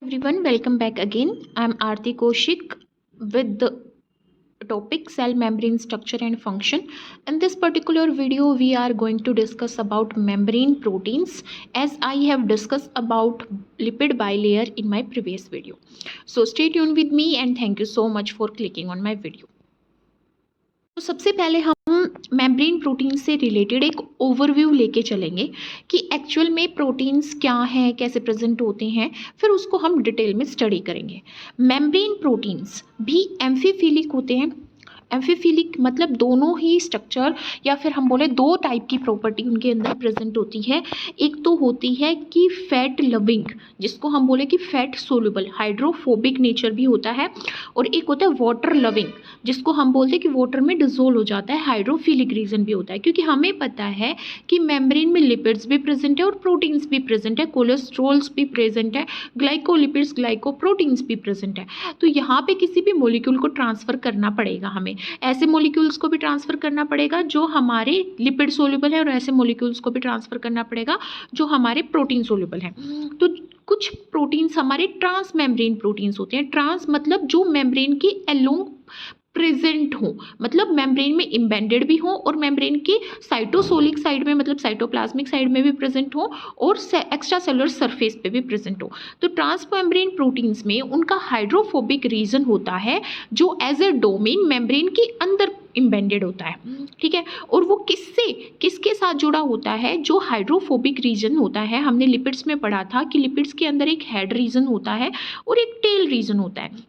Everyone, welcome back again. I'm Aarti Kaushik with the topic cell membrane structure and function. In this particular video, we are going to discuss about membrane proteins as I have discussed about lipid bilayer in my previous video. So stay tuned with me and thank you so much for clicking on my video. तो सबसे पहले हम membrane protein से related एक overview लेके चलेंगे कि actual में प्रोटीन्स क्या हैं, कैसे प्रेजेंट होते हैं, फिर उसको हम डिटेल में स्टडी करेंगे। मेम्ब्रेन प्रोटीन्स भी एम्फीफिलिक होते हैं। एम्फीफिलिक मतलब दोनों ही स्ट्रक्चर या फिर हम बोले दो टाइप की प्रॉपर्टी उनके अंदर प्रेजेंट होती है। एक तो होती है कि फैट लविंग, जिसको हम बोले कि फैट सोल्यूबल हाइड्रोफोबिक नेचर भी होता है, और एक होता है वाटर लविंग, जिसको हम बोलते हैं कि वाटर में डिजोल्व हो जाता है, हाइड्रोफिलिक रीजन भी होता है। क्योंकि हमें पता है कि मेम्ब्रेन में लिपिड्स भी प्रेजेंट है और प्रोटीन्स भी प्रेजेंट है, कोलेस्ट्रॉल्स भी प्रेजेंट है, ग्लाइकोलिपिड्स ग्लाइकोप्रोटीन्स भी प्रेजेंट है। तो यहाँ पे किसी भी मोलिक्यूल को ट्रांसफर करना पड़ेगा, हमें ऐसे मोलिक्यूल्स को भी ट्रांसफर करना पड़ेगा जो हमारे लिपिड सोल्यूबल है, और ऐसे मोलिक्यूल्स को भी ट्रांसफर करना पड़ेगा जो हमारे प्रोटीन सोल्यूबल है। तो कुछ प्रोटीन्स हमारे ट्रांस मेम्ब्रेन प्रोटीन्स होते हैं। ट्रांस मतलब जो मेम्ब्रेन के अलोंग प्रेजेंट हो, मतलब मेम्ब्रेन में इम्बेडेड भी हो और मेम्ब्रेन की साइटोसोलिक साइड में मतलब साइटोप्लाज्मिक साइड में भी प्रेजेंट हो और एक्स्ट्रा सेलुलर सरफेस पे भी प्रेजेंट हो। तो ट्रांस मेम्ब्रेन प्रोटीन्स में उनका हाइड्रोफोबिक रीजन होता है जो एज ए डोमेन मेम्ब्रेन के अंदर इम्बेडेड होता है, ठीक है। और वो किसके साथ जुड़ा होता है? जो हाइड्रोफोबिक रीजन होता है। हमने लिपिड्स में पढ़ा था कि लिपिड्स के अंदर एक हेड रीजन होता है और एक टेल रीजन होता है।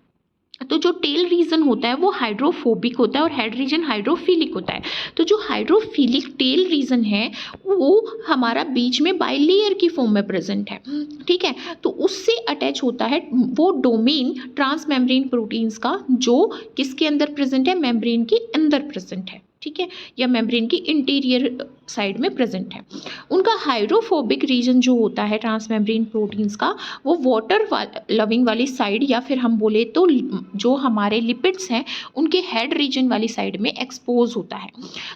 तो जो टेल रीजन होता है वो हाइड्रोफोबिक होता है और हेड रीजन हाइड्रोफिलिक होता है। तो जो हाइड्रोफिलिक टेल रीजन है वो हमारा बीच में बाइलेयर की फॉर्म में प्रेजेंट है, ठीक है। तो उससे अटैच होता है वो डोमेन ट्रांस मेम्ब्रेन प्रोटीन्स का जो किसके अंदर प्रेजेंट है? मेम्ब्रेन के अंदर प्रेजेंट है, ठीक है, या मेम्ब्रेन की इंटीरियर साइड में प्रेजेंट है। उनका हाइड्रोफोबिक रीजन जो होता है ट्रांस मेम्ब्रेन प्रोटीन्स का, वो वाटर लविंग वाली साइड या फिर हम बोले तो जो हमारे लिपिड्स हैं उनके हेड रीजन वाली साइड में एक्सपोज होता है।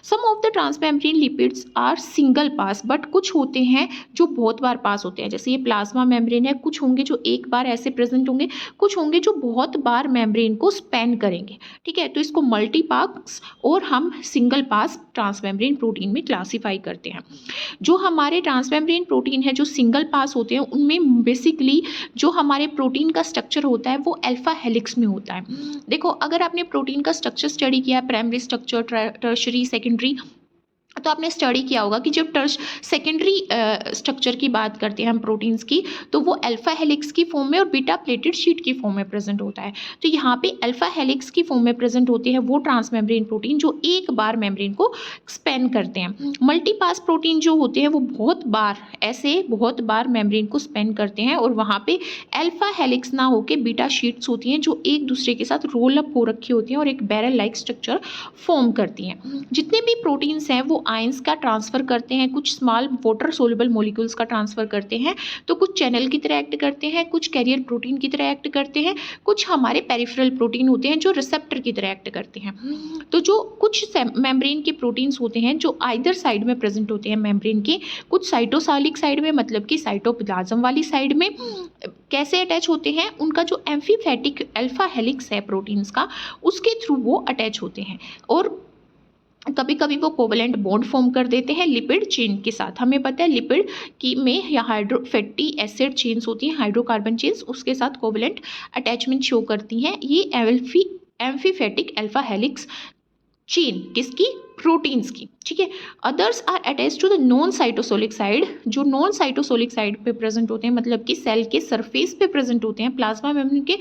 Some of the transmembrane lipids are single pass, but कुछ होते हैं जो बहुत बार पास होते हैं। जैसे ये प्लाज्मा मेम्ब्रेन है, कुछ होंगे जो एक बार ऐसे प्रेजेंट होंगे, कुछ होंगे जो बहुत बार मेम्ब्रेन को स्पैन करेंगे, ठीक है। तो इसको मल्टी पास और हम सिंगल पास ट्रांसमेम्ब्रेन प्रोटीन में क्लासिफाई करते हैं। जो हमारे ट्रांसमेम्ब्रेन प्रोटीन है जो सिंगल पास होते हैं उनमें बेसिकली जो हमारे प्रोटीन का स्ट्रक्चर होता है वो अल्फा हेलिक्स में होता है। देखो, अगर आपने प्रोटीन का स्ट्रक्चर स्टडी किया है, प्राइमरी स्ट्रक्चर, टर्शरी, सेकेंडरी, तो आपने स्टडी किया होगा कि जब सेकेंडरी स्ट्रक्चर की बात करते हैं हम प्रोटीन्स की, तो वो अल्फा हेलिक्स की फॉर्म में और बीटा प्लेटेड शीट की फॉर्म में प्रेजेंट होता है। तो यहाँ पे अल्फा हेलिक्स की फॉर्म में प्रेजेंट होते हैं वो ट्रांसमेम्ब्रेन प्रोटीन जो एक बार मेम्ब्रेन को स्पैन करते हैं। मल्टीपास प्रोटीन जो होते हैं वो बहुत बार मेम्ब्रेन को स्पैन करते हैं, और वहाँ पे अल्फा हेलिक्स ना होकर बीटा शीट्स होती हैं जो एक दूसरे के साथ रोल अप हो रखी होती हैं और एक बैरल लाइक स्ट्रक्चर फॉर्म करती हैं। जितने भी प्रोटीन्स हैं वो आयंस का ट्रांसफर करते हैं, कुछ स्मॉल वाटर सोल्यूबल मॉलिक्यूल्स का ट्रांसफर करते हैं, तो कुछ चैनल की तरह एक्ट करते हैं, कुछ कैरियर प्रोटीन की तरह एक्ट करते हैं, कुछ हमारे पेरिफेरल प्रोटीन होते हैं जो रिसेप्टर की तरह एक्ट करते हैं। तो जो कुछ मेम्ब्रेन के प्रोटीन्स होते हैं जो आइदर साइड में प्रेजेंट होते हैं मेम्ब्रेन के, कुछ साइटोसॉलिक साइड में मतलब कि साइटोप्लाज्म वाली साइड में कैसे अटैच होते हैं? उनका जो एम्फीफैटिक अल्फा हेलिक्स है प्रोटीन्स का, उसके थ्रू वो अटैच होते हैं, और कभी कभी वो कोवलेंट बॉन्ड फॉर्म कर देते हैं लिपिड चेन के साथ। हमें पता है लिपिड की में या फैटी एसिड चेन्स होती हैं, हाइड्रोकार्बन चेन्स, उसके साथ कोवलेंट अटैचमेंट शो करती हैं। ये एम्फीफैटिक अल्फा हेलिक्स चेन किसकी? प्रोटीन्स की, ठीक है। Others are attach to the non cytosolic side, जो नॉन साइटोसोलिक साइड पे प्रेजेंट होते हैं, मतलब कि सेल के सरफेस पे प्रेजेंट होते हैं। प्लाज्मा मेम्ब्रेन के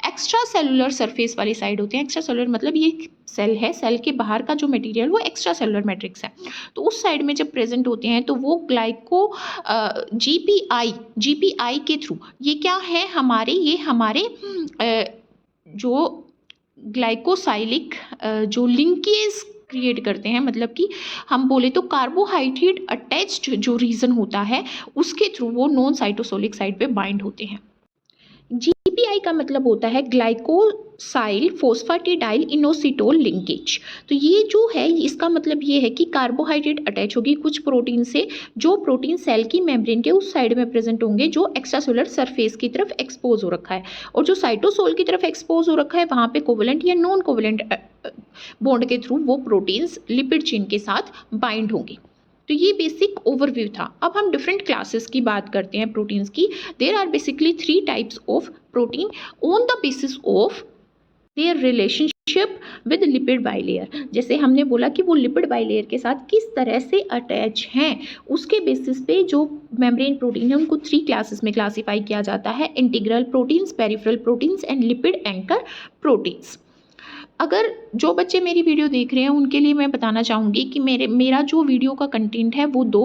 एक्स्ट्रा सेलुलर सरफेस वाली साइड होते हैं। एक्स्ट्रा सेलुलर मतलब ये सेल है, सेल के बाहर का जो मटेरियल वो एक्स्ट्रा सेलुलर मैट्रिक्स है। तो उस साइड में जब प्रेजेंट होते हैं तो वो जीपीआई के थ्रू, ये क्या है हमारे जो ग्लाइकोसाइलिक जो लिंकेज क्रिएट करते हैं, मतलब कि हम बोले तो कार्बोहाइड्रेट अटैच्ड जो रीजन होता है उसके थ्रू वो नॉन साइटोसोलिक साइड पे बाइंड होते हैं। जीपीआई का मतलब होता है ग्लाइको कार्बोक्साइल फोस्फेटिडाइल इनोसिटोल लिंकेज। तो ये जो है इसका मतलब ये है कि कार्बोहाइड्रेट अटैच होगी कुछ प्रोटीन से, जो प्रोटीन सेल की मेम्ब्रेन के उस साइड में प्रेजेंट होंगे जो एक्स्ट्रासेलुलर सरफेस की तरफ एक्सपोज हो रखा है, और जो साइटोसोल की तरफ एक्सपोज हो रखा है वहाँ पे कोवेलेंट या नॉन कोवेलेंट बॉन्ड के थ्रू वो प्रोटीन्स लिपिड चेन के साथ बाइंड होंगे। तो ये बेसिक ओवरव्यू था। अब हम डिफरेंट क्लासेस की बात करते हैं प्रोटीन्स की। There are basically 3 types of protein on the basis of their relationship with lipid bilayer. जैसे हमने बोला कि वो लिपिड बाइलेयर के साथ किस तरह से अटैच हैं, उसके बेसिस पे जो मेम्ब्रेन प्रोटीन है उनको 3 क्लासेस में क्लासीफाई किया जाता है: integral proteins, peripheral proteins and lipid anchor proteins. अगर जो बच्चे मेरी वीडियो देख रहे हैं उनके लिए मैं बताना चाहूँगी कि मेरा जो वीडियो का कंटेंट है वो 2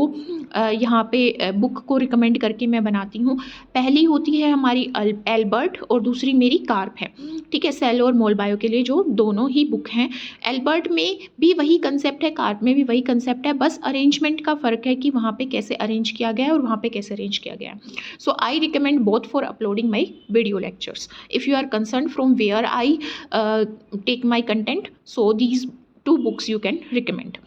यहाँ पे बुक को रिकमेंड करके मैं बनाती हूँ। पहली होती है हमारी एल्बर्ट और दूसरी मेरी कार्प है, ठीक है, सेल और मोल बायो के लिए जो दोनों ही बुक हैं। एल्बर्ट में भी वही कंसेप्ट है, कार्प में भी वही कंसेप्ट है, बस अरेंजमेंट का फ़र्क है कि वहाँ पे कैसे अरेंज किया गया है और वहाँ पे कैसे अरेंज किया गया है। So I recommend both for uploading my video lectures. If you are concern from where I take my content, so these 2 books you can recommend।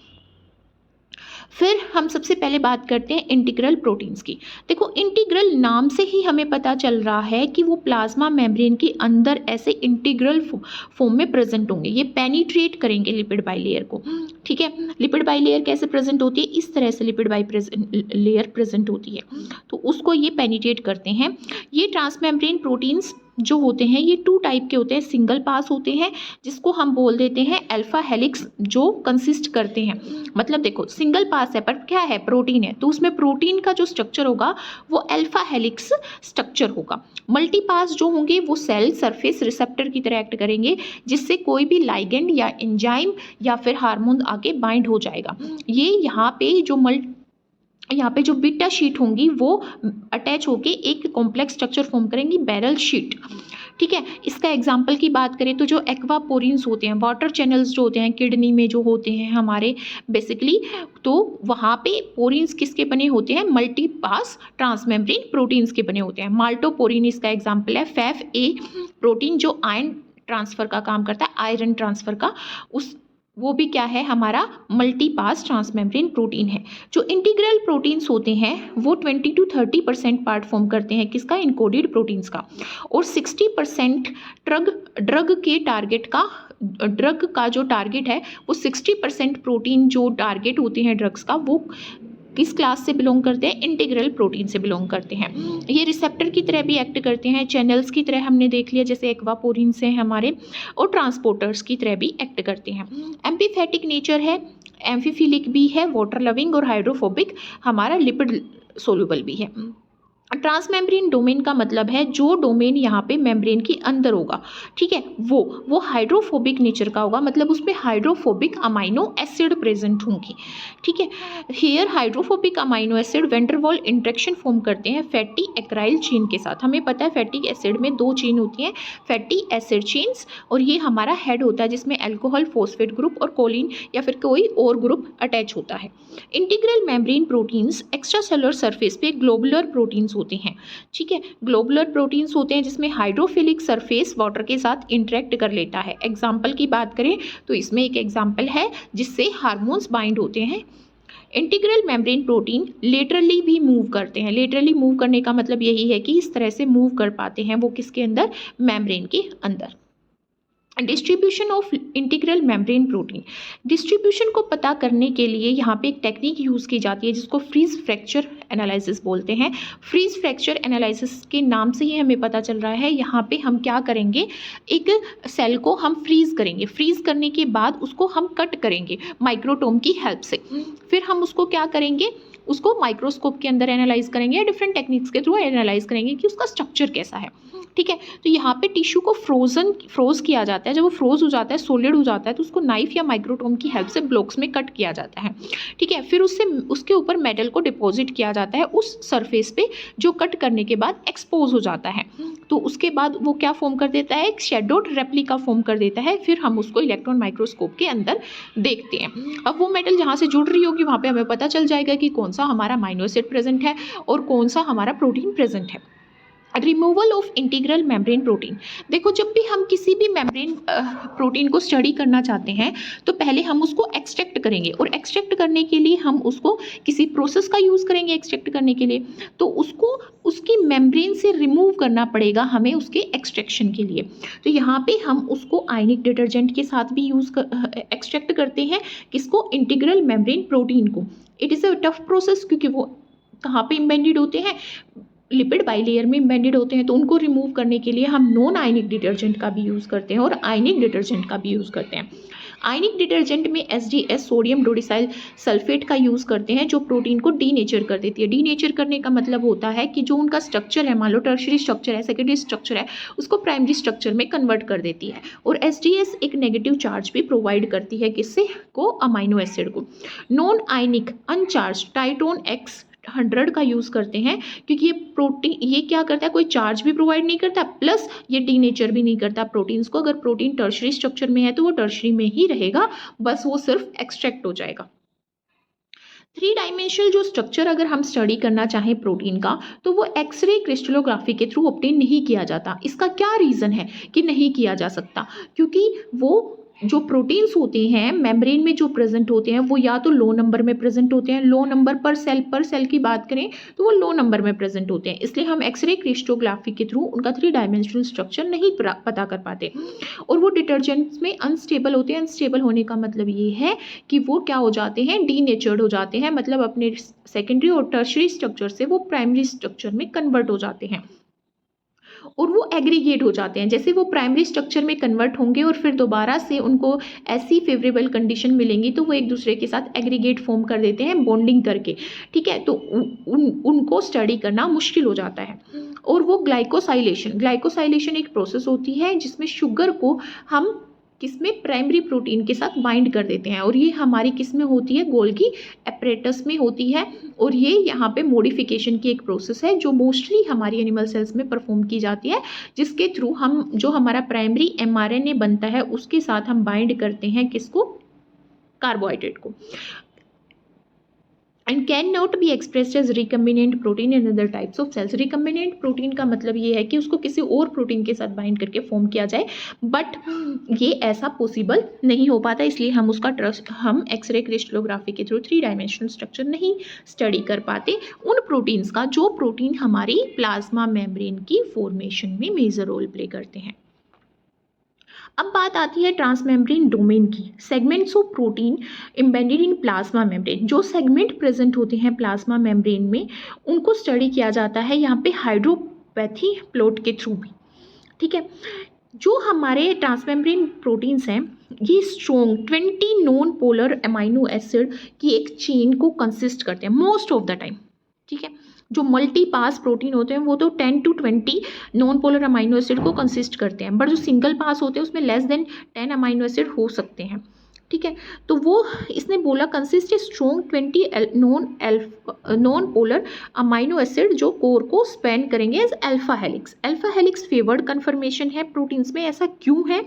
फिर हम सबसे पहले बात करते हैं इंटीग्रल प्रोटीन्स की। देखो, इंटीग्रल नाम से ही हमें पता चल रहा है कि वो प्लाज्मा मेम्ब्रेन के अंदर ऐसे इंटीग्रल फॉर्म में प्रेजेंट होंगे, ये पेनिट्रेट करेंगे लिपिड बाइलेयर को, ठीक है। लिपिड बाइलेयर कैसे प्रेजेंट होती है? इस तरह से लिपिड बाइलेयर प्रेजेंट होती है, तो उसको ये पेनिट्रेट करते हैं। ये ट्रांसमेम्ब्रेन प्रोटीन्स जो होते हैं ये 2 टाइप के होते हैं। सिंगल पास होते हैं जिसको हम बोल देते हैं अल्फा हेलिक्स, जो कंसिस्ट करते हैं, मतलब देखो सिंगल पास है पर क्या है, प्रोटीन है, तो उसमें प्रोटीन का जो स्ट्रक्चर होगा वो अल्फा हेलिक्स स्ट्रक्चर होगा। मल्टी पास जो होंगे वो सेल सरफेस रिसेप्टर की तरह एक्ट करेंगे, जिससे कोई भी लाइगेंड या एंजाइम या फिर हार्मोन आके बाइंड हो जाएगा। ये यहाँ पे जो बीटा शीट होंगी वो अटैच होके एक कॉम्प्लेक्स स्ट्रक्चर फॉर्म करेंगी, बैरल शीट, ठीक है। इसका एग्जांपल की बात करें तो जो एक्वापोरिन्स होते हैं, वाटर चैनल्स जो होते हैं किडनी में जो होते हैं हमारे बेसिकली, तो वहाँ पे पोरिन्स किसके बने होते हैं? मल्टी पास ट्रांसमेम्ब्रेन प्रोटीन्स के बने होते हैं। माल्टोपोरिन इसका एग्जाम्पल है। फैफ ए प्रोटीन जो आयन ट्रांसफ़र का काम करता है, आयरन ट्रांसफ़र का, वो भी क्या है? हमारा मल्टी पास ट्रांसमेम्ब्रेन प्रोटीन है। जो इंटीग्रल प्रोटीन्स होते हैं वो 20 to 30% पार्ट फॉर्म करते हैं किसका? इनकोडेड प्रोटीन्स का, और 60% ड्रग का जो टारगेट है वो 60% प्रोटीन जो टारगेट होते हैं ड्रग्स का, वो किस क्लास से बिलोंग करते हैं? इंटीग्रल प्रोटीन से बिलोंग करते हैं। ये रिसेप्टर की तरह भी एक्ट करते हैं, चैनल्स की तरह हमने देख लिया जैसे एक्वापोरिन्स हैं हमारे, और ट्रांसपोर्टर्स की तरह भी एक्ट करते हैं। एम्फीफेटिक नेचर है, एम्फीफिलिक भी है, वाटर लविंग और हाइड्रोफोबिक, हमारा लिपिड सोल्यूबल भी है। ट्रांसमेम्ब्रेन डोमेन का मतलब है जो डोमेन यहाँ पे मेम्ब्रेन के अंदर होगा, ठीक है, वो हाइड्रोफोबिक नेचर का होगा, मतलब उसमें हाइड्रोफोबिक अमाइनो एसिड प्रेजेंट होंगी, ठीक है। Here hydrophobic amino acid van der Waals interaction form करते हैं फैटी एक्राइल चेन के साथ। हमें पता है फैटी एसिड में 2 चेन होती हैं, फैटी एसिड चेन्स, और ये हमारा हेड होता है जिसमें अल्कोहल फोस्फेट ग्रुप और कोलिन या फिर कोई और ग्रुप अटैच होता है। Integral membrane proteins extra cellular surface पे ग्लोबुलर प्रोटीन्स होते हैं, ठीक है। ग्लोबुलर प्रोटीन्स होते हैं जिसमें हाइड्रोफिलिक सरफेस वाटर के साथ इंटरेक्ट कर लेता है। एग्जाम्पल की बात करें तो इसमें एक एग्जाम्पल है जिससे हार्मोन्स बाइंड होते हैं। इंटीग्रल मेम्ब्रेन प्रोटीन लेटरली भी मूव करते हैं। लेटरली मूव करने का मतलब यही है कि इस तरह से मूव कर पाते हैं वो किसके अंदर? मेम्ब्रेन के अंदर। Distribution of integral membrane protein, distribution को पता करने के लिए यहाँ पे एक टेक्निक यूज़ की जाती है जिसको फ्रीज फ्रैक्चर एनालिसिस बोलते हैं। फ्रीज फ्रैक्चर एनालिसिस के नाम से ही हमें पता चल रहा है, यहाँ पे हम क्या करेंगे, एक सेल को हम फ्रीज करेंगे, फ्रीज करने के बाद उसको हम कट करेंगे माइक्रोटोम की हेल्प से, फिर हम उसको क्या करेंगे, उसको माइक्रोस्कोप के अंदर एनालाइज करेंगे या डिफरेंट टेक्निक्स के थ्रू एनालाइज करेंगे कि उसका स्ट्रक्चर कैसा है, ठीक है। तो यहाँ पे टिश्यू को फ्रोज किया जाता है। जब वो फ्रोज हो जाता है, सॉलिड हो जाता है, तो उसको नाइफ या माइक्रोटोम की हेल्प से ब्लॉक्स में कट किया जाता है, ठीक है। फिर उसके ऊपर मेटल को डिपॉजिट किया जाता है उस सरफेस पे जो कट करने के बाद एक्सपोज हो जाता है। तो उसके बाद वो क्या फॉर्म कर देता है? एक शेडोड रेप्लिका फॉर्म कर देता है। फिर हम उसको इलेक्ट्रॉन माइक्रोस्कोप के अंदर देखते हैं। अब वो मेटल जहाँ से जुड़ रही होगी वहाँ पे हमें पता चल जाएगा कि कौन सा हमारा अमाइनो एसिड प्रेजेंट है और कौन सा हमारा प्रोटीन प्रेजेंट है। Removal of integral membrane protein. देखो, जब भी हम किसी भी मेम्ब्रेन प्रोटीन को स्टडी करना चाहते हैं तो पहले हम उसको एक्सट्रैक्ट करेंगे, और एक्सट्रैक्ट करने के लिए हम उसको किसी प्रोसेस का यूज़ करेंगे एक्सट्रैक्ट करने के लिए। तो उसको उसकी मेम्ब्रेन से रिमूव करना पड़ेगा हमें उसके एक्सट्रैक्शन के लिए। तो यहाँ पे हम उसको आयनिक डिटर्जेंट के साथ भी एक्सट्रैक्ट करते हैं, किसको? इंटीग्रल मेम्ब्रेन प्रोटीन को। It is a tough process, क्योंकि वो कहाँ पे इम्बेडेड होते हैं? लिपिड बाइलेयर में इम्बेडेड होते हैं। तो उनको रिमूव करने के लिए हम नॉन आयनिक डिटर्जेंट का भी यूज़ करते हैं और आयनिक डिटर्जेंट का भी यूज़ करते हैं। आयनिक डिटर्जेंट में SDS सोडियम डोडिसाइल सल्फेट का यूज़ करते हैं, जो प्रोटीन को डीनेचर कर देती है। डीनेचर करने का मतलब होता है कि जो उनका स्ट्रक्चर है, मान लो टर्शरी स्ट्रक्चर है, सेकेंडरी स्ट्रक्चर है, उसको प्राइमरी स्ट्रक्चर में कन्वर्ट कर देती है। और SDS एक नेगेटिव चार्ज भी प्रोवाइड करती है, किससे को? अमाइनो एसिड को। नॉन आयनिक अनचार्ज टाइटोन X100 का यूज़ करते हैं, क्योंकि ये प्रोटीन, ये क्या करता है? कोई चार्ज भी प्रोवाइड नहीं करता, प्लस ये डीनेचर भी नहीं करता प्रोटीन्स को। अगर प्रोटीन टर्शरी स्ट्रक्चर में है तो वो टर्शरी में ही रहेगा, बस वो सिर्फ एक्सट्रैक्ट हो जाएगा। 3 डायमेंशनल जो स्ट्रक्चर अगर हम स्टडी करना चाहें प्रोटीन का, तो वो एक्सरे क्रिस्टलोग्राफी के थ्रू ऑब्टेन नहीं किया जाता। इसका क्या रीज़न है कि नहीं किया जा सकता? क्योंकि वो जो प्रोटीन्स होते हैं मेम्ब्रेन में जो प्रेजेंट होते हैं, वो या तो लो नंबर में प्रेजेंट होते हैं, लो नंबर पर सेल की बात करें तो वो लो नंबर में प्रेजेंट होते हैं। इसलिए हम एक्सरे क्रिस्टोग्राफी के थ्रू उनका 3 डायमेंशनल स्ट्रक्चर नहीं पता कर पाते, और वो डिटर्जेंट्स में अनस्टेबल होते हैं। अनस्टेबल होने का मतलब ये है कि वो क्या हो जाते हैं? डीनेचर्ड हो जाते हैं, मतलब अपने सेकेंडरी और टर्शरी स्ट्रक्चर से वो प्राइमरी स्ट्रक्चर में कन्वर्ट हो जाते हैं और वो एग्रीगेट हो जाते हैं। जैसे वो प्राइमरी स्ट्रक्चर में कन्वर्ट होंगे और फिर दोबारा से उनको ऐसी फेवरेबल कंडीशन मिलेंगी तो वो एक दूसरे के साथ एग्रीगेट फॉर्म कर देते हैं बॉन्डिंग करके, ठीक है। तो उनको स्टडी करना मुश्किल हो जाता है। और वो ग्लाइकोसाइलेशन एक प्रोसेस होती है जिसमें शुगर को हम किसमें? प्राइमरी प्रोटीन के साथ बाइंड कर देते हैं, और ये हमारी किस में होती है? गोल्गी एपरेटस में होती है। और ये यहाँ पे मॉडिफिकेशन की एक प्रोसेस है जो मोस्टली हमारी एनिमल सेल्स में परफॉर्म की जाती है, जिसके थ्रू हम जो हमारा प्राइमरी mRNA बनता है उसके साथ हम बाइंड करते हैं किसको? कार्बोहाइड्रेट को। And can not be expressed as recombinant protein in other types of cells. Recombinant protein का मतलब ये है कि उसको किसी और प्रोटीन के साथ बाइंड करके फॉर्म किया जाए, बट ये ऐसा पॉसिबल नहीं हो पाता, इसलिए हम उसका हम एक्सरे क्रिस्टलोग्राफी के थ्रू 3 डायमेंशनल स्ट्रक्चर नहीं स्टडी कर पाते उन प्रोटीन्स का जो प्रोटीन हमारी प्लाज्मा मेम्ब्रेन की फॉर्मेशन में मेजर रोल प्ले करते हैं। अब बात आती है ट्रांसमेम्ब्रेन डोमेन की। Segments of protein embedded in plasma membrane. जो सेगमेंट प्रेजेंट होते हैं प्लाज्मा मेम्ब्रेन में उनको स्टडी किया जाता है यहाँ पे हाइड्रोपैथी प्लॉट के थ्रू भी, ठीक है। जो हमारे ट्रांसमेम्ब्रेन प्रोटीन्स हैं ये strong 20 non polar amino acid की एक चेन को कंसिस्ट करते हैं मोस्ट ऑफ द टाइम, ठीक है। जो मल्टी पास प्रोटीन होते हैं वो तो 10 to 20 non polar amino acid को कंसिस्ट करते हैं, बट जो सिंगल पास होते हैं उसमें लेस देन 10 अमाइनो एसिड हो सकते हैं, ठीक है। तो वो इसने बोला consist strong 20 non polar amino acid जो कोर को स्पेन करेंगे as alpha helix. Alpha helix favoured conformation है प्रोटीन्स में। ऐसा क्यों है?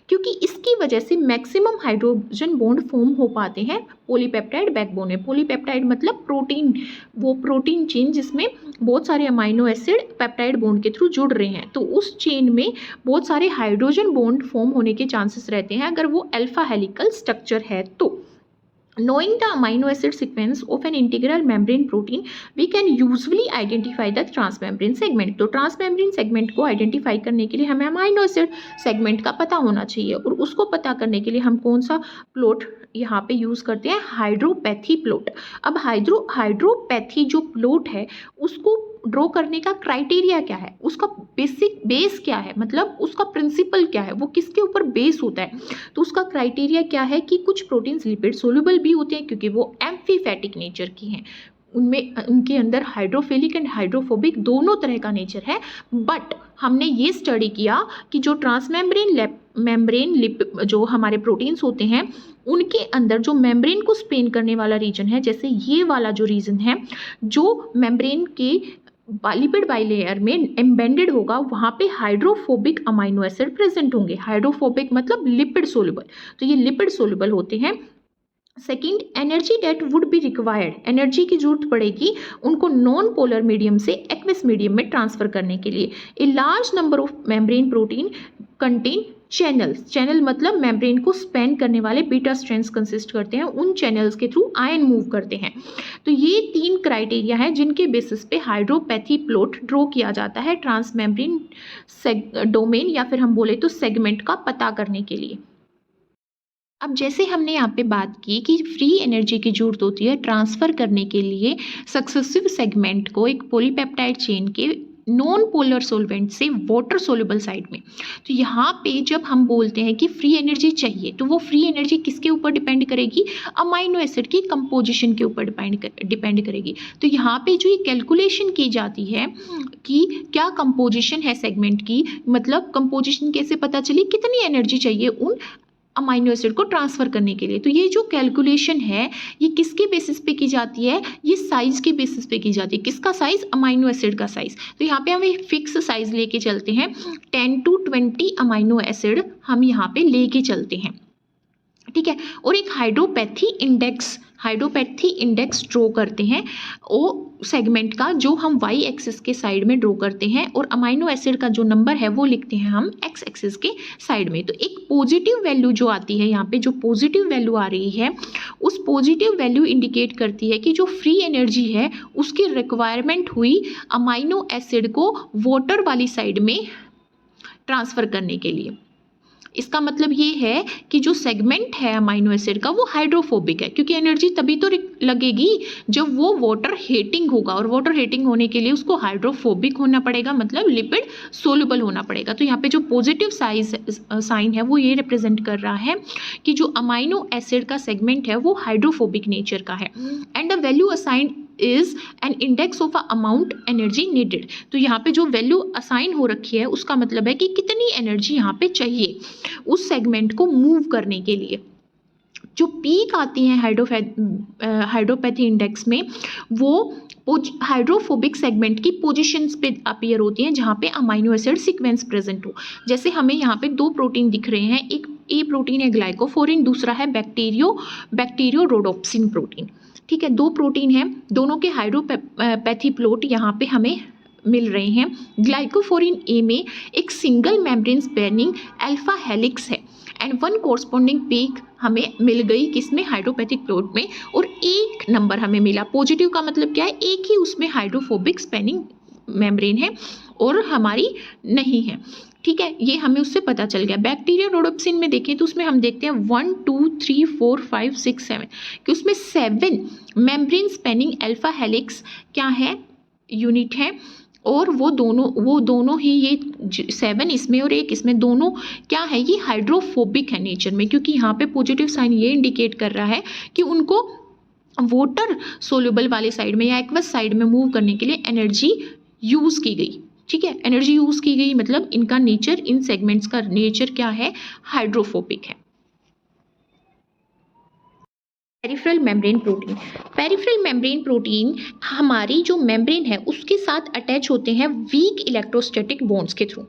क्योंकि इसकी वजह से मैक्सिमम हाइड्रोजन बॉन्ड फॉर्म हो पाते हैं पॉलीपेप्टाइड बैकबोन में। पॉलीपेप्टाइड मतलब प्रोटीन, वो प्रोटीन चेन जिसमें बहुत सारे अमाइनो एसिड पेप्टाइड बॉन्ड के थ्रू जुड़ रहे हैं, तो उस चेन में बहुत सारे हाइड्रोजन बॉन्ड फॉर्म होने के चांसेस रहते हैं अगर वो अल्फा हेलिकल स्ट्रक्चर है तो। Knowing the amino acid sequence of an integral membrane protein, we can usually identify the transmembrane segment. तो transmembrane segment को identify करने के लिए हमें amino acid segment का पता होना चाहिए, और उसको पता करने के लिए हम कौन सा प्लॉट यहाँ पे यूज़ करते हैं? Hydropathy plot. अब हाइड्रोपैथी जो प्लॉट है उसको ड्रॉ करने का क्राइटेरिया क्या है? उसका बेसिक बेस क्या है, मतलब उसका प्रिंसिपल क्या है, वो किसके ऊपर बेस होता है? तो उसका क्राइटेरिया क्या है कि कुछ प्रोटीन्स लिपिड सोल्यूबल भी होते हैं क्योंकि वो एम्फीफैटिक नेचर की हैं, उनमें उनके अंदर हाइड्रोफिलिक एंड हाइड्रोफोबिक दोनों तरह का नेचर है। बट हमने ये स्टडी किया कि जो मेम्ब्रेन जो हमारे प्रोटीन्स होते हैं उनके अंदर जो मेम्ब्रेन को स्पेन करने वाला रीजन है, जैसे ये वाला जो रीजन है जो मेम्ब्रेन के लिपिड बाइलेयर में एम्बेडेड होगा, वहाँ पे हाइड्रोफोबिक अमाइनो एसिड प्रेजेंट होंगे। हाइड्रोफोबिक मतलब लिपिड सोल्यूबल, तो ये लिपिड सोल्यूबल होते हैं second, energy date would be required, energy की जरूरत पड़ेगी उनको नॉन पोलर मीडियम से एक्वस मीडियम में ट्रांसफर करने के लिए। A large number of membrane protein contain channels, channel मतलब मेम्ब्रेन को स्पेन करने वाले बीटा स्ट्रैंड्स कंसिस्ट करते हैं, उन चैनल्स के थ्रू आयन मूव करते हैं। तो ये 3 क्राइटेरिया है जिनके बेसिस पे हाइड्रोपैथी प्लॉट ड्रॉ किया जाता है ट्रांस मेम्ब्रेन डोमेन या फिर हम बोले तो सेगमेंट का पता करने के लिए। अब जैसे हमने यहाँ पे बात की कि फ्री एनर्जी की जरूरत होती है ट्रांसफ़र करने के लिए सक्सेसिव सेगमेंट को एक पॉलीपेप्टाइड चेन के नॉन पोलर सोलवेंट से वाटर सोल्यूबल साइड में। तो यहाँ पे जब हम बोलते हैं कि फ्री एनर्जी चाहिए तो वो फ्री एनर्जी किसके ऊपर डिपेंड करेगी, अमाइनो एसिड की कंपोजिशन के ऊपर डिपेंड करेगी। तो यहाँ पे जो ये कैलकुलेशन की जाती है कि क्या कंपोजिशन है सेगमेंट की, मतलब कंपोजिशन कैसे पता चली, कितनी एनर्जी चाहिए उन अमाइनो एसिड को ट्रांसफ़र करने के लिए। तो ये जो कैलकुलेशन है ये किसके बेसिस पे की जाती है, ये साइज़ के बेसिस पे की जाती है। किसका साइज़, अमाइनो एसिड का साइज़। तो यहाँ पे हम एक फिक्स साइज़ लेके चलते हैं, 10 to 20 अमाइनो एसिड हम यहाँ पे लेके चलते हैं, ठीक है। और एक हाइड्रोपैथी इंडेक्स ड्रॉ करते हैं वो सेगमेंट का, जो हम वाई एक्सिस के साइड में ड्रॉ करते हैं, और अमाइनो एसिड का जो नंबर है वो लिखते हैं हम एक्स एक्सिस के साइड में। तो एक पॉजिटिव वैल्यू जो आती है यहाँ पे, जो पॉजिटिव वैल्यू आ रही है उस पॉजिटिव वैल्यू इंडिकेट करती है कि जो फ्री एनर्जी है उसकी रिक्वायरमेंट हुई अमाइनो एसिड को वाटर वाली साइड में ट्रांसफ़र करने के लिए। इसका मतलब ये है कि जो सेगमेंट है अमाइनो एसिड का वो हाइड्रोफोबिक है, क्योंकि एनर्जी तभी तो लगेगी जब वो वाटर हीटिंग होगा, और वाटर हीटिंग होने के लिए उसको हाइड्रोफोबिक होना पड़ेगा, मतलब लिपिड सोल्यूबल होना पड़ेगा। तो यहाँ पे जो पॉजिटिव साइन है वो ये रिप्रेजेंट कर रहा है कि जो अमाइनो एसिड का सेगमेंट है वो हाइड्रोफोबिक नेचर का है। And the value assigned is an index of a amount energy needed. तो यहाँ पे जो वैल्यू असाइन हो रखी है उसका मतलब है कि कितनी एनर्जी यहाँ पे चाहिए उस सेगमेंट को मूव करने के लिए। जो पीक आती है हाइड्रोपैथी इंडेक्स में वो हाइड्रोफोबिक सेगमेंट की पोजीशंस पे अपीयर होती हैं जहाँ पे अमाइनो एसिड सीक्वेंस प्रेजेंट हो। जैसे हमें यहाँ पे 2 प्रोटीन दिख रहे हैं, एक ए प्रोटीन है ग्लाइकोफोरिन, दूसरा है बैक्टीरियोरोडोप्सिन प्रोटीन, ठीक है। 2 प्रोटीन हैं, दोनों के हाइड्रोपैथी प्लॉट यहाँ पे हमें मिल रहे हैं। ग्लाइकोफोरिन ए में एक single membrane spanning alpha helix है एंड 1 कोरस्पॉन्डिंग पीक हमें मिल गई किसमें, हाइड्रोपैथिक प्लॉट में, और 1 नंबर हमें मिला। पॉजिटिव का मतलब क्या है, एक ही उसमें हाइड्रोफोबिक स्पैनिंग मेम्ब्रेन है और हमारी नहीं है, ठीक है। ये हमें उससे पता चल गया। बैक्टीरियोरोडोप्सिन में देखें तो उसमें हम देखते हैं 1 2 3 4 5 6 7 कि उसमें 7 मेम्ब्रेन स्पैनिंग अल्फा हेलिक्स क्या है, यूनिट है, और वो दोनों ही, ये 7 इसमें और 1 इसमें, दोनों क्या है, ये हाइड्रोफोबिक है नेचर में, क्योंकि यहाँ पे पॉजिटिव साइन ये इंडिकेट कर रहा है कि उनको वाटर सोल्यूबल वाले साइड में या एक्वस साइड में मूव करने के लिए एनर्जी यूज़ की गई, ठीक है। एनर्जी यूज़ की गई मतलब इनका नेचर, इन सेगमेंट्स का नेचर क्या है, हाइड्रोफोबिक है। Peripheral membrane protein, peripheral membrane protein हमारी जो मेम्ब्रेन है उसके साथ अटैच होते हैं वीक इलेक्ट्रोस्टैटिक बॉन्ड्स के थ्रू।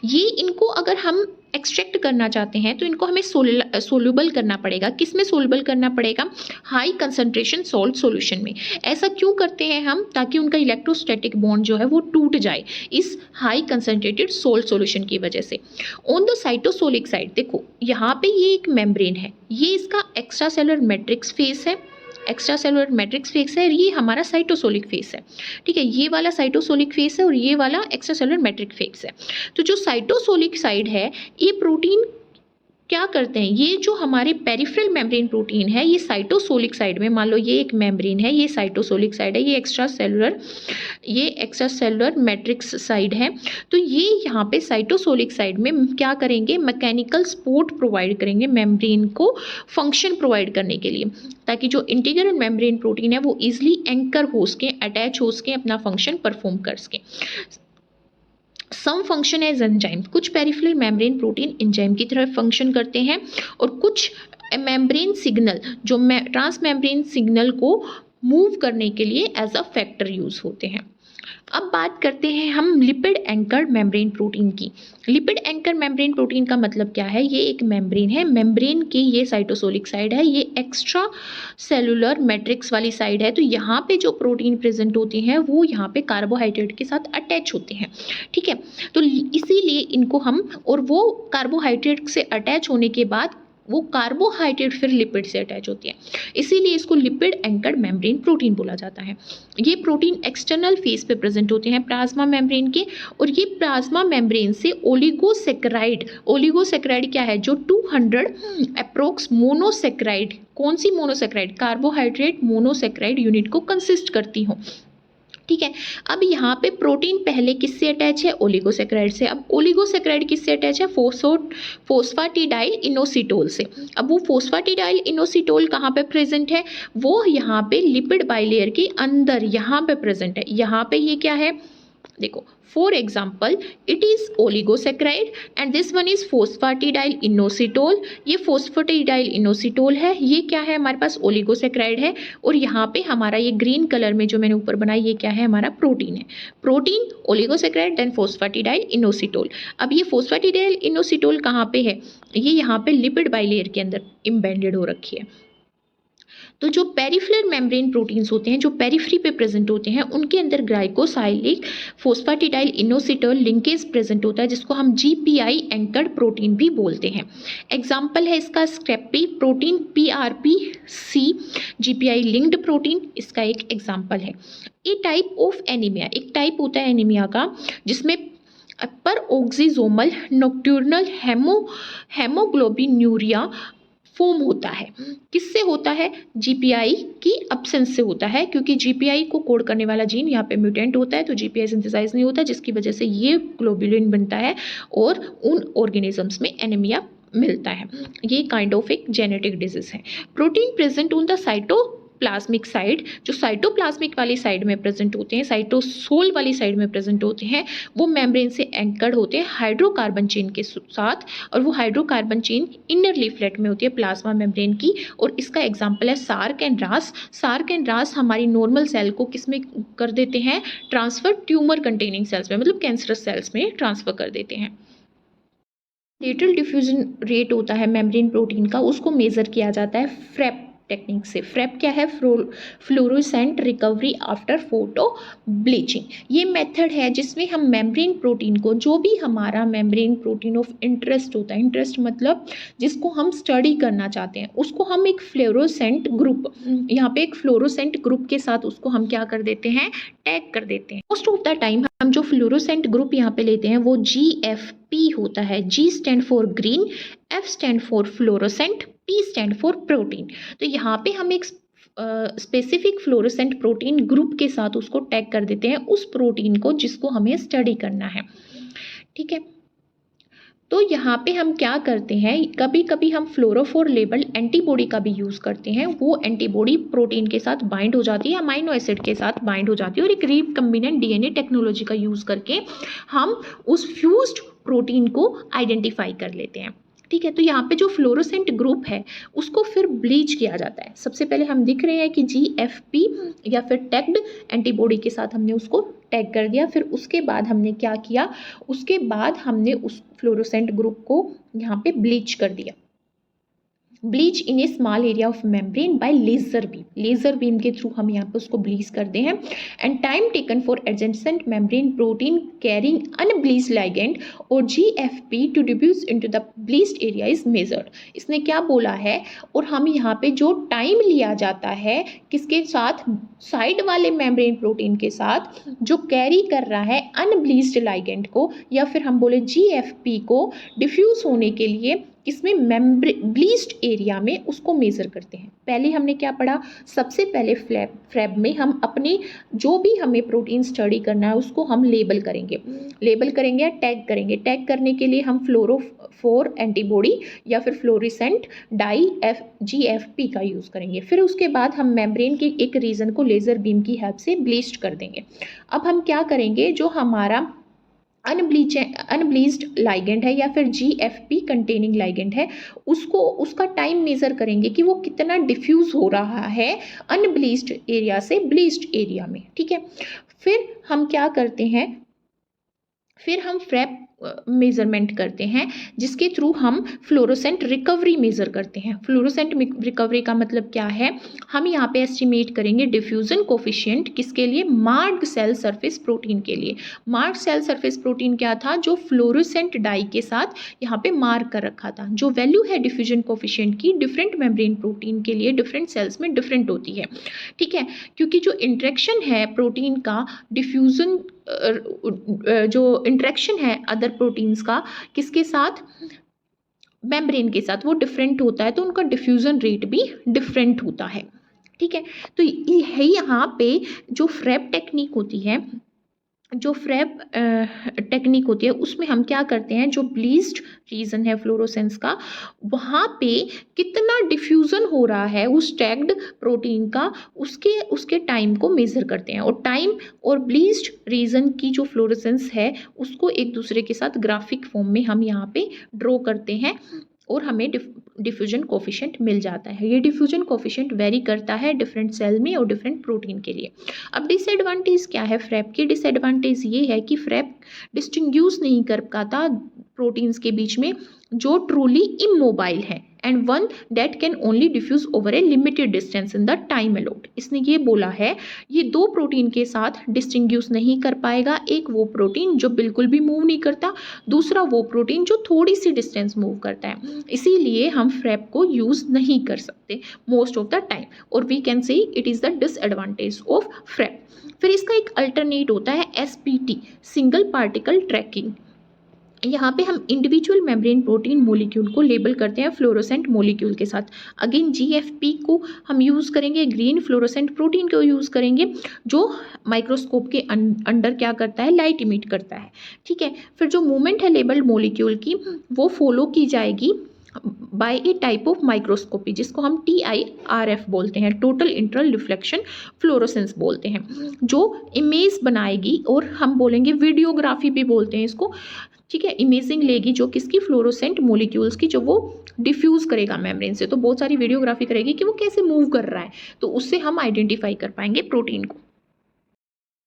ये इनको अगर हम एक्सट्रैक्ट करना चाहते हैं तो इनको हमें सोल्यूबल करना पड़ेगा। किस में सोल्यूबल करना पड़ेगा, हाई कंसंट्रेशन सॉल्ट सॉल्यूशन में। ऐसा क्यों करते हैं हम, ताकि उनका इलेक्ट्रोस्टैटिक बॉन्ड जो है वो टूट जाए इस हाई कंसंट्रेटेड सॉल्ट सॉल्यूशन की वजह से। ऑन द साइटोसोलिक साइड देखो यहाँ पे ये एक मेम्ब्रेन है, ये इसका एक्स्ट्रा सेलुलर मैट्रिक्स फेस है, एक्स्ट्रा सेलुलर मैट्रिक्स फेस है, और ये हमारा साइटोसोलिक फेस है, ठीक है। ये वाला साइटोसोलिक फेस है और ये वाला एक्स्ट्रा सेलुलर मैट्रिक फेस है। तो जो साइटोसोलिक साइड है ये प्रोटीन क्या करते हैं, ये जो हमारे पेरिफेरल मेम्ब्रेन प्रोटीन है ये साइटोसोलिक साइड में, मान लो ये एक मेम्ब्रेन है, ये साइटोसोलिक साइड है, ये एक्स्ट्रा सेलुलर मैट्रिक्स साइड है। तो ये यहाँ पे साइटोसोलिक साइड में क्या करेंगे, मैकेनिकल सपोर्ट प्रोवाइड करेंगे मेम्ब्रेन को फंक्शन प्रोवाइड करने के लिए, ताकि जो इंटीग्रल मेम्ब्रेन प्रोटीन है वो ईजिली एंकर हो सके, अटैच हो सके, अपना फंक्शन परफॉर्म कर सके। सम फंक्शन एज एंजाइम, कुछ पेरिफेरल मेम्ब्रेन प्रोटीन एंजाइम की तरह फंक्शन करते हैं, और कुछ मेम्ब्रेन सिग्नल जो ट्रांस मेम्ब्रेन सिग्नल को मूव करने के लिए एज अ फैक्टर यूज होते हैं। अब बात करते हैं हम लिपिड एंकर्ड मेम्ब्रेन प्रोटीन की। लिपिड एंकर मेम्ब्रेन प्रोटीन का मतलब क्या है? ये एक मेम्ब्रेन है, मेम्ब्रेन की ये साइटोसोलिक साइड है, ये एक्स्ट्रा सेलुलर मैट्रिक्स वाली साइड है। तो यहाँ पे जो प्रोटीन प्रेजेंट होते हैं वो यहाँ पे कार्बोहाइड्रेट के साथ अटैच होते हैं, ठीक है। तो इसीलिए इनको हम, और वो कार्बोहाइड्रेट से अटैच होने के बाद वो कार्बोहाइड्रेट फिर लिपिड से अटैच होती है, इसीलिए इसको लिपिड एंकर्ड मेम्ब्रेन प्रोटीन बोला जाता है। ये प्रोटीन एक्सटर्नल फेस पे प्रेजेंट होते हैं प्लाज्मा मेम्ब्रेन के, और ये प्लाज्मा मेम्ब्रेन से ओलिगोसेक्राइड क्या है, जो 200 अप्रोक्स मोनोसेक्राइड, कौन सी मोनोसेक्राइड, कार्बोहाइड्रेट मोनोसेक्राइड यूनिट को कंसिस्ट करती हो, ठीक है। अब यहाँ पे प्रोटीन पहले किससे अटैच है? ओलिगोसेक्राइड से। अब ओलिगोसेक्राइड किससे अटैच है? फोस्फाटिडाइल इनोसिटोल से। अब वो फोस्फाटिडाइल इनोसिटोल कहाँ पे प्रेजेंट है? वो यहाँ पे लिपिड बाइलेयर के अंदर यहाँ पे प्रेजेंट है। यहाँ पे ये क्या है, देखो, for example it is oligosaccharide and this one is phosphatidyl inositol. ये फोस्फाटिडाइल इनोसिटोल है, ये क्या है हमारे पास? ओलिगोसेक्राइड है। और यहाँ पे हमारा ये ग्रीन कलर में जो मैंने ऊपर बनाई, ये क्या है? हमारा प्रोटीन है। Protein, oligosaccharide, then phosphatidyl inositol. अब ये फोस्फाटिडाइल इनोसिटोल कहाँ पे है? ये यहाँ पे लिपिड बाइलेयर के अंदर इम्बेडेड हो रखी है। तो जो पेरिफेरल मेम्ब्रेन प्रोटीन्स होते हैं, जो पेरिफ्री पे प्रेजेंट होते हैं, उनके अंदर ग्लाइकोसाइलिक फोस्फाटिडाइल इनोसिटोल लिंकेज प्रेजेंट होता है, जिसको हम जीपीआई एंकर्ड प्रोटीन भी बोलते हैं। एग्जाम्पल है इसका scrapie protein, PRPC GPI linked protein, इसका एक एग्जाम्पल है। ए टाइप ऑफ एनीमिया, एक टाइप होता है एनीमिया का जिसमें पर ऑक्सीजोमल नोक्टर्नल हेमोग्लोबिन्यूरिया फॉर्म होता है। किससे होता है? जीपीआई की अब्सेंस से होता है, क्योंकि जीपीआई को कोड करने वाला जीन यहाँ पे म्यूटेंट होता है, तो जीपीआई सिंथेसाइज नहीं होता, जिसकी वजह से ये ग्लोबुलिन बनता है और उन ऑर्गेनिजम्स में एनीमिया मिलता है। ये काइंड ऑफ एक जेनेटिक डिजीज है। Protein present on the cytoplasmic side, जो साइटोप्लाज्मिक वाली साइड में प्रेजेंट होते हैं, साइटोसोल वाली साइड में प्रेजेंट होते हैं, वो मेम्ब्रेन से एंकर्ड होते हैं हाइड्रोकार्बन चेन के साथ, और वो हाइड्रोकार्बन चेन इनर लीफलेट में होती है प्लाज्मा मेम्ब्रेन की। और इसका एग्जांपल है सार्क एंड रास। सार्क एंड रास हमारी नॉर्मल सेल को किस में कर देते हैं? ट्रांसफर ट्यूमर कंटेनिंग सेल्स में, मतलब कैंसरस सेल्स में ट्रांसफर कर देते हैं। लेटरल डिफ्यूजन रेट होता है मेम्ब्रेन प्रोटीन का, उसको मेजर किया जाता है फ्रेप टेक्निक से। फ्रेप क्या है? Fluorescent recovery after photo bleaching. ये मेथड है जिसमें हम मेम्ब्रेन प्रोटीन को, जो भी हमारा मेम्ब्रेन प्रोटीन ऑफ इंटरेस्ट होता है, इंटरेस्ट मतलब जिसको हम स्टडी करना चाहते हैं, उसको हम एक फ्लोरोसेंट ग्रुप, यहाँ पे एक फ्लोरोसेंट ग्रुप के साथ उसको हम क्या कर देते हैं? टैग कर देते हैं। मोस्ट ऑफ द टाइम हम जो फ्लोरोसेंट ग्रुप यहाँ पे लेते हैं वो GFP होता है। G stand for green, F stand for fluorescent, P stand for protein. तो यहाँ पे हम एक स्पेसिफिक फ्लोरोसेंट प्रोटीन ग्रुप के साथ उसको टैग कर देते हैं, उस प्रोटीन को जिसको हमें स्टडी करना है, ठीक है। तो यहाँ पे हम क्या करते हैं, कभी कभी हम फ्लोरोफोर लेबल एंटीबॉडी का भी यूज़ करते हैं। वो एंटीबॉडी प्रोटीन के साथ बाइंड हो जाती है, अमाइनो एसिड के साथ बाइंड हो जाती है, और एक रिकम्बिनेंट DNA टेक्नोलॉजी का यूज़ करके हम उस फ्यूज्ड प्रोटीन को आइडेंटिफाई कर लेते हैं, ठीक है। तो यहाँ पे जो फ्लोरोसेंट ग्रुप है उसको फिर ब्लीच किया जाता है। सबसे पहले हम दिख रहे हैं कि GFP या फिर टैग्ड एंटीबॉडी के साथ हमने उसको टैग कर दिया। फिर उसके बाद हमने क्या किया? उसके बाद हमने उस फ्लोरोसेंट ग्रुप को यहाँ पे ब्लीच कर दिया। Bleach in a small area of membrane by laser beam, laser beam के थ्रू हम यहाँ पे उसको ब्लीच करते हैं। And time taken for adjacent membrane protein carrying unbleached ligand और GFP to diffuse into the bleached area is measured. इसने क्या बोला है? और हम यहाँ पे जो टाइम लिया जाता है किसके साथ? साइड वाले मेम्ब्रेन प्रोटीन के साथ जो कैरी कर रहा है अनब्लीच्ड लिगैंड को, या फिर हम बोले GFP को डिफ्यूज होने के लिए इसमें ब्लीच्ड एरिया में उसको मेज़र करते हैं। पहले हमने क्या पढ़ा? सबसे पहले फ्रेब में हम अपने जो भी हमें प्रोटीन स्टडी करना है उसको हम लेबल करेंगे या टैग करेंगे। टैग करने के लिए हम फ्लोरोफोर एंटीबॉडी या फिर फ्लोरोसेंट GFP का यूज़ करेंगे। फिर उसके बाद हम मेम्ब्रेन के एक रीजन को लेज़र बीम की हेल्प से ब्लीच कर देंगे। अब हम क्या करेंगे? जो हमारा अनब्लीच्ड लाइगेंड है या फिर GFP कंटेनिंग लाइगेंड है, उसका टाइम मेज़र करेंगे कि वो कितना डिफ्यूज़ हो रहा है अनब्लीच्ड एरिया से ब्लीच्ड एरिया में, ठीक है। फिर हम क्या करते हैं, फिर हम फ्रेप मेज़रमेंट करते हैं जिसके थ्रू हम फ्लोरोसेंट रिकवरी मेज़र करते हैं। फ्लोरोसेंट रिकवरी का मतलब क्या है, हम यहाँ पे एस्टिमेट करेंगे डिफ्यूज़न कोफिशिएंट किसके लिए, मार्क्ड सेल सरफेस प्रोटीन के लिए। मार्क्ड सेल सरफेस प्रोटीन क्या था, जो फ्लोरोसेंट डाई के साथ यहाँ पे मार्क कर रखा था। जो वैल्यू है डिफ्यूजन कोफिशिएंट की डिफरेंट मेम्ब्रेन प्रोटीन के लिए डिफरेंट सेल्स में डिफरेंट होती है, ठीक है, क्योंकि जो इंटरेक्शन है प्रोटीन का डिफ्यूज़न, जो इंटरेक्शन है अदर प्रोटीन्स का किसके साथ, मेम्ब्रेन के साथ, वो डिफरेंट होता है, तो उनका डिफ्यूज़न रेट भी डिफरेंट होता है, ठीक है। तो ये यहाँ पे जो फ्रेप टेक्निक होती है, जो फ्रेप टेक्निक होती है उसमें हम क्या करते हैं, जो ब्लीच्ड रीजन है फ्लोरोसेंस का, वहाँ पे कितना डिफ्यूज़न हो रहा है उस टैग्ड प्रोटीन का, उसके टाइम को मेज़र करते हैं, और टाइम और ब्लीच्ड रीजन की जो फ्लोरोसेंस है उसको एक दूसरे के साथ ग्राफिक फॉर्म में हम यहाँ पे ड्रॉ करते हैं और हमें डिफ्यूजन कोफिशिएंट मिल जाता है। ये डिफ्यूजन कोफिशिएंट वेरी करता है डिफरेंट सेल में और डिफरेंट प्रोटीन के लिए। अब डिसएडवांटेज क्या है फ्रेप की, डिसएडवांटेज ये है कि फ्रेप डिस्टिंग्यूश नहीं कर पाता प्रोटीन्स के बीच में जो ट्रूली इमोबाइल है, and one that can only diffuse over a limited distance in the time allot. इसने ये बोला है ये दो प्रोटीन के साथ डिस्टिंग्यूश नहीं कर पाएगा, एक वो प्रोटीन जो बिल्कुल भी मूव नहीं करता, दूसरा वो प्रोटीन जो थोड़ी सी डिस्टेंस मूव करता है, इसीलिए हम फ्रेप को यूज़ नहीं कर सकते मोस्ट ऑफ द टाइम, और we can say it is the disadvantage of FRAP. फिर इसका एक अल्टरनेट होता है SPT, सिंगल पार्टिकल ट्रैकिंग। यहाँ पे हम इंडिविजुअल मेम्ब्रेन प्रोटीन मोलिक्यूल को लेबल करते हैं फ्लोरोसेंट मोलिक्यूल के साथ। अगेन GFP को हम यूज़ करेंगे, ग्रीन फ्लोरोसेंट प्रोटीन को यूज़ करेंगे जो माइक्रोस्कोप के अंडर क्या करता है, लाइट इमिट करता है, ठीक है। फिर जो मूवमेंट है लेबल्ड मोलिक्यूल की वो फॉलो की जाएगी by a type of microscopy जिसको हम TIRF बोलते हैं, टोटल इंटरल रिफ्लेक्शन फ्लोरोसेंस बोलते हैं, जो इमेज बनाएगी, और हम बोलेंगे वीडियोग्राफी भी बोलते हैं इसको, ठीक है। इमेजिंग लेगी जो किसकी, फ्लोरोसेंट मोलिक्यूल्स की, जो वो डिफ्यूज़ करेगा मेम्ब्रेन से, तो बहुत सारी वीडियोग्राफी करेगी कि वो कैसे मूव कर रहा है, तो उससे हम आइडेंटिफाई कर पाएंगे प्रोटीन को।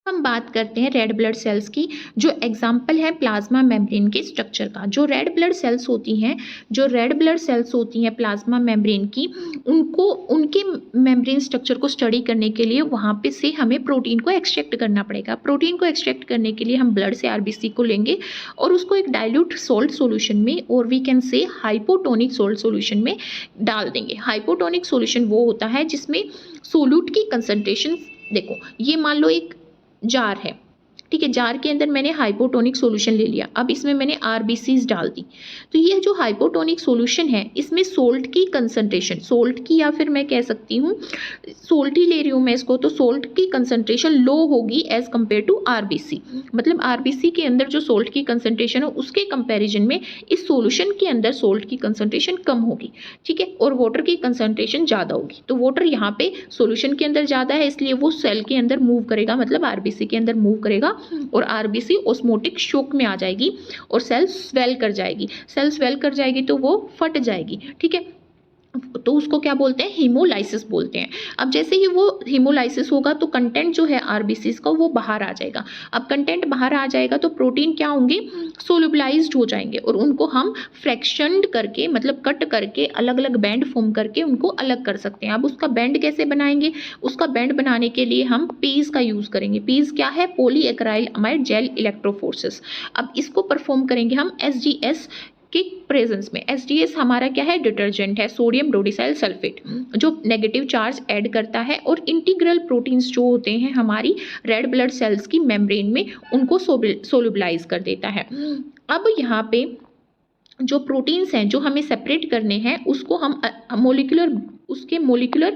हम बात करते हैं रेड ब्लड सेल्स की, जो एग्जाम्पल है प्लाज्मा मेम्ब्रेन के स्ट्रक्चर का। जो रेड ब्लड सेल्स होती हैं, जो रेड ब्लड सेल्स होती हैं प्लाज्मा मेम्ब्रेन की, उनको उनके मेम्ब्रेन स्ट्रक्चर को स्टडी करने के लिए वहाँ पे से हमें प्रोटीन को एक्सट्रैक्ट करना पड़ेगा। प्रोटीन को एक्सट्रैक्ट करने के लिए हम ब्लड से RBC को लेंगे और उसको एक डाइल्यूट सोल्ट सोल्यूशन में, और we can say hypotonic salt solution में डाल देंगे। हाइपोटोनिक सोल्यूशन वो होता है जिसमें सोल्यूट की कंसनट्रेशन, देखो ये मान लो एक जार है, ठीक है, जार के अंदर मैंने हाइपोटोनिक सॉल्यूशन ले लिया, अब इसमें मैंने RBCs डाल दी, तो ये जो हाइपोटोनिक सॉल्यूशन है इसमें सोल्ट की कंसंट्रेशन, सोल्ट की, या फिर मैं कह सकती हूँ सोल्ट ही ले रही हूँ मैं इसको, तो सोल्ट की कंसंट्रेशन लो होगी एज कम्पेयर टू RBC। मतलब RBC के अंदर जो सोल्ट की कंसंट्रेशन है उसके कंपेरिजन में इस सोल्यूशन के अंदर सोल्ट की कंसंट्रेशन कम होगी, ठीक है, और वाटर की कंसंट्रेशन ज़्यादा होगी। तो वाटर यहाँ पे सोल्यूशन के अंदर ज़्यादा है इसलिए वो सेल के अंदर मूव करेगा, मतलब RBC के अंदर मूव करेगा, और RBC ऑस्मोटिक शॉक में आ जाएगी और सेल स्वेल कर जाएगी। सेल स्वेल कर जाएगी तो वो फट जाएगी, ठीक है, तो उसको क्या बोलते हैं, हीमोलाइसिस बोलते हैं। अब जैसे ही वो हीमोलाइसिस होगा तो कंटेंट जो है RBCs का वो बाहर आ जाएगा। अब कंटेंट बाहर आ जाएगा तो प्रोटीन क्या होंगे, सोल्यूबलाइज्ड हो जाएंगे, और उनको हम फ्रैक्शनड करके, मतलब कट करके, अलग अलग बैंड फॉर्म करके उनको अलग कर सकते हैं। अब उसका बैंड कैसे बनाएंगे, उसका बैंड बनाने के लिए हम पीज का यूज़ करेंगे। पीज क्या है, पॉलीएक्राइल अमाइड जेल इलेक्ट्रोफोरेसिस। अब इसको परफॉर्म करेंगे हम SGS के प्रेजेंस में। SDS हमारा क्या है, डिटर्जेंट है, सोडियम डोडिसाइल सल्फेट, जो नेगेटिव चार्ज ऐड करता है और इंटीग्रल प्रोटीन्स जो होते हैं हमारी रेड ब्लड सेल्स की मेम्ब्रेन में उनको सोल्यूबलाइज कर देता है। अब यहाँ पे जो प्रोटीन्स हैं जो हमें सेपरेट करने हैं उसको हम उसके मोलिकुलर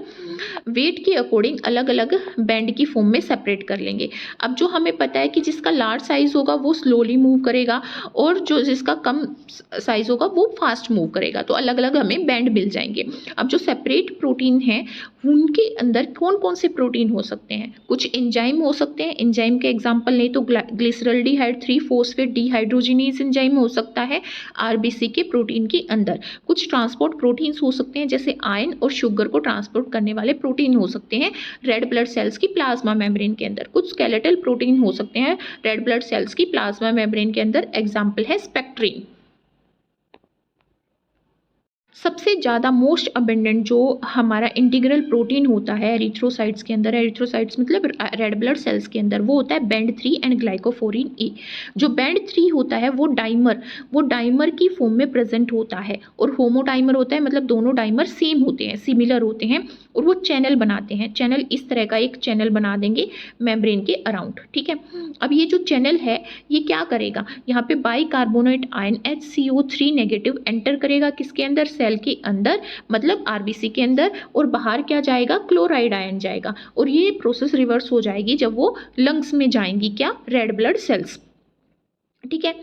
वेट के अकॉर्डिंग अलग अलग बैंड की फॉर्म में सेपरेट कर लेंगे। अब जो हमें पता है कि जिसका लार्ज साइज होगा वो स्लोली मूव करेगा और जो जिसका कम साइज होगा वो फास्ट मूव करेगा, तो अलग अलग हमें बैंड मिल जाएंगे। अब जो सेपरेट प्रोटीन हैं उनके अंदर कौन कौन से प्रोटीन हो सकते हैं, कुछ एंजाइम हो सकते हैं, एंजाइम के एग्जाम्पल नहीं तो ग्लिसरल्डिहाइड 3-फॉस्फेट डिहाइड्रोजिनेज एंजाइम हो सकता है RBC के प्रोटीन के अंदर। कुछ ट्रांसपोर्ट प्रोटीन्स हो सकते हैं जैसे आयरन और शुगर को ट्रांसपोर्ट करने वाले प्रोटीन हो सकते हैं रेड ब्लड सेल्स की प्लाज्मा मेम्ब्रेन के अंदर। कुछ स्केलेटल प्रोटीन हो सकते हैं रेड ब्लड सेल्स की प्लाज्मा मेम्ब्रेन के अंदर, एग्जाम्पल है स्पेक्ट्रीन। सबसे ज़्यादा मोस्ट अबेंडेंट जो हमारा इंटीग्रल प्रोटीन होता है एरिथ्रोसाइट्स के अंदर, एरिथ्रोसाइट्स मतलब रेड ब्लड सेल्स के अंदर, वो होता है बैंड 3 एंड ग्लाइकोफोरिन ए। जो बैंड 3 होता है वो डाइमर की फॉर्म में प्रेजेंट होता है, और होमोडाइमर होता है मतलब दोनों डाइमर सेम होते हैं, सिमिलर होते हैं, और वो चैनल बनाते हैं। चैनल इस तरह का एक चैनल बना देंगे मेम्ब्रेन के अराउंड, ठीक है। अब ये जो चैनल है ये क्या करेगा, यहाँ पे bicarbonate ion HCO3 negative enter करेगा किसके अंदर, सेल के अंदर मतलब आरबीसी के अंदर, और बाहर क्या जाएगा, क्लोराइड आयन जाएगा, और ये प्रोसेस रिवर्स हो जाएगी जब वो लंग्स में जाएंगी, क्या, रेड ब्लड सेल्स, ठीक है।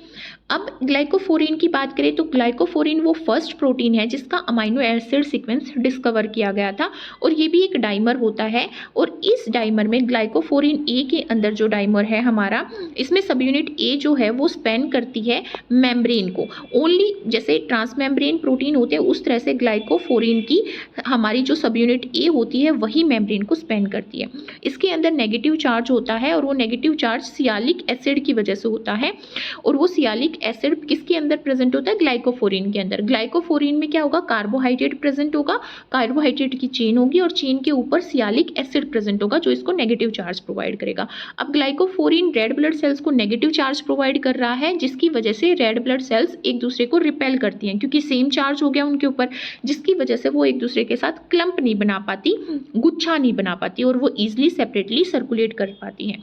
अब ग्लाइकोफोरिन की बात करें तो ग्लाइकोफोरिन वो फर्स्ट प्रोटीन है जिसका अमाइनो एसिड सीक्वेंस डिस्कवर किया गया था, और ये भी एक डाइमर होता है, और इस डाइमर में ग्लाइकोफोरिन ए के अंदर जो डाइमर है हमारा, इसमें सब यूनिट ए जो है वो स्पेन करती है मेम्ब्रेन को। ओनली जैसे ट्रांसमेम्ब्रेन प्रोटीन होते हैं उस तरह से ग्लाइकोफोरिन की हमारी जो सब यूनिट ए होती है वही मेम्ब्रेन को स्पेन करती है। इसके अंदर नेगेटिव चार्ज होता है, और वो नेगेटिव चार्ज सियालिक एसिड की वजह से होता है, और वो सियालिक एसिड किसके अंदर प्रेजेंट होता है, ग्लाइकोफोरिन के अंदर। ग्लाइकोफोरिन में क्या होगा, कार्बोहाइड्रेट प्रेजेंट होगा, कार्बोहाइड्रेट की चेन होगी, और चेन के ऊपर सियालिक एसिड प्रेजेंट होगा जो इसको नेगेटिव चार्ज प्रोवाइड करेगा। अब ग्लाइकोफोरिन रेड ब्लड सेल्स को नेगेटिव चार्ज प्रोवाइड कर रहा है, जिसकी वजह से रेड ब्लड सेल्स एक दूसरे को रिपेल करती हैं, क्योंकि सेम चार्ज हो गया उनके ऊपर, जिसकी वजह से वो एक दूसरे के साथ क्लम्प नहीं बना पाती, गुच्छा नहीं बना पाती, और वो ईजिली सेपरेटली सर्कुलेट कर पाती हैं।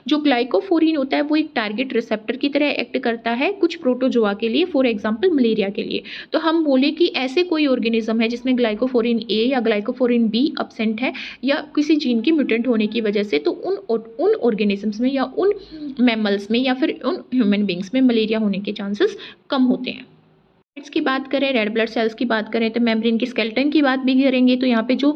जो ग्लाइकोफोरिन होता है वो एक टारगेट रिसेप्टर की तरह एक्ट करता है कुछ प्रोटोजोआ के लिए, फॉर एग्जांपल मलेरिया के लिए। तो हम बोले कि ऐसे कोई ऑर्गेनिज्म है जिसमें ग्लाइकोफोरिन ए या ग्लाइकोफोरिन बी अब्सेंट है, या किसी जीन की म्यूटेंट होने की वजह से, तो उन ऑर्गेनिजम्स में या उन मैमल्स में या फिर उन ह्यूमन बींग्स में मलेरिया होने के चांसेस कम होते हैं। की बात करें, रेड ब्लड सेल्स की बात करें तो मेम्ब्रेन की स्केलेटन की बात भी करेंगे। तो यहाँ पे जो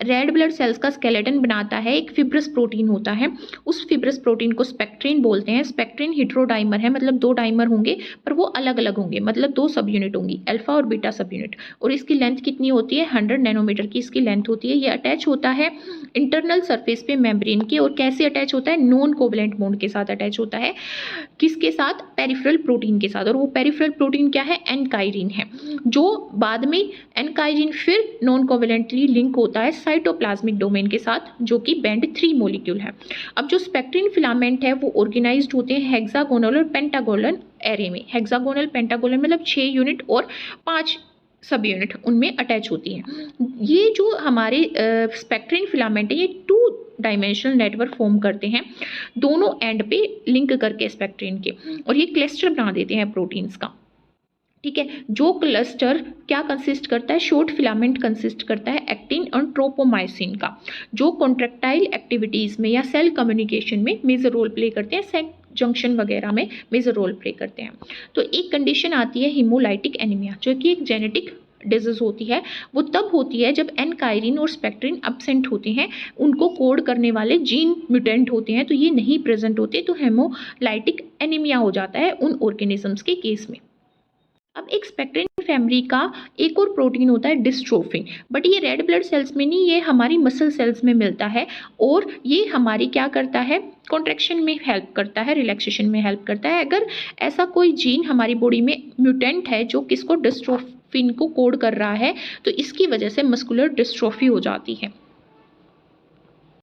रेड ब्लड सेल्स का स्केलेटन बनाता है एक फिब्रस प्रोटीन होता है, उस फिब्रस प्रोटीन को स्पेक्ट्रीन बोलते हैं। स्पेक्ट्रीन हेटेरोडाइमर है, मतलब दो डाइमर होंगे पर वो अलग अलग होंगे, मतलब दो सब यूनिट होंगी, अल्फा और बीटा सब यूनिट, और इसकी लेंथ कितनी होती है, 100 नैनोमीटर की इसकी लेंथ होती है। ये अटैच होता है इंटरनल सरफेस पे मेम्ब्रेन के, और कैसे अटैच होता है, नॉन कोवलेंट बॉन्ड के साथ अटैच होता है, किसके साथ, पेरिफेरल प्रोटीन के साथ, और वो पेरिफेरल प्रोटीन क्या है, एनकाइरिन है, जो बाद में एनकाइरिन फिर नॉन कोवेलेंटली लिंक होता है साइटोप्लाज्मिक डोमेन के साथ, जो कि बैंड 3 मॉलिक्यूल है। अब जो स्पेक्ट्रीन फिलामेंट है वो ऑर्गेनाइज्ड होते हैं हेक्सागोनल और पेंटागोनल एरे में। हेक्सागोनल पेंटागोनल मतलब 6 यूनिट और 5 सब यूनिट उनमें अटैच होती हैं। ये जो हमारे स्पेक्ट्रीन फिलामेंट है ये 2 डायमेंशनल नेटवर्क फॉर्म करते हैं दोनों एंड पे लिंक करके स्पेक्ट्रीन के, और ये क्लस्टर बना देते हैं प्रोटीन्स का, ठीक है। जो क्लस्टर क्या कंसिस्ट करता है, शॉर्ट फिलामेंट कंसिस्ट करता है एक्टिन और ट्रोपोमाइसिन का, जो कॉन्ट्रैक्टाइल एक्टिविटीज़ में या सेल कम्युनिकेशन में मेजर रोल प्ले करते हैं, सेल जंक्शन वगैरह में मेजर रोल प्ले करते हैं। तो एक कंडीशन आती है हीमोलाइटिक एनीमिया, जो कि एक जेनेटिक डिजीज होती है। वो तब होती है जब एनकाइरिन और स्पेक्ट्रीन एब्सेंट होते हैं, उनको कोड करने वाले जीन म्यूटेंट होते हैं, तो ये नहीं प्रेजेंट होते, तो हेमोलाइटिक एनीमिया हो जाता है उन ऑर्गेनिजम्स के केस में। अब एक स्पेक्ट्रीन फैमिली का एक और प्रोटीन होता है डिस्ट्रोफिन, बट ये रेड ब्लड सेल्स में नहीं, ये हमारी मसल सेल्स में मिलता है, और ये हमारी क्या करता है, कॉन्ट्रैक्शन में हेल्प करता है, रिलैक्सेशन में हेल्प करता है। अगर ऐसा कोई जीन हमारी बॉडी में म्यूटेंट है जो किसको, डिस्ट्रोफिन को कोड कर रहा है, तो इसकी वजह से मस्कुलर डिस्ट्रोफी हो जाती है।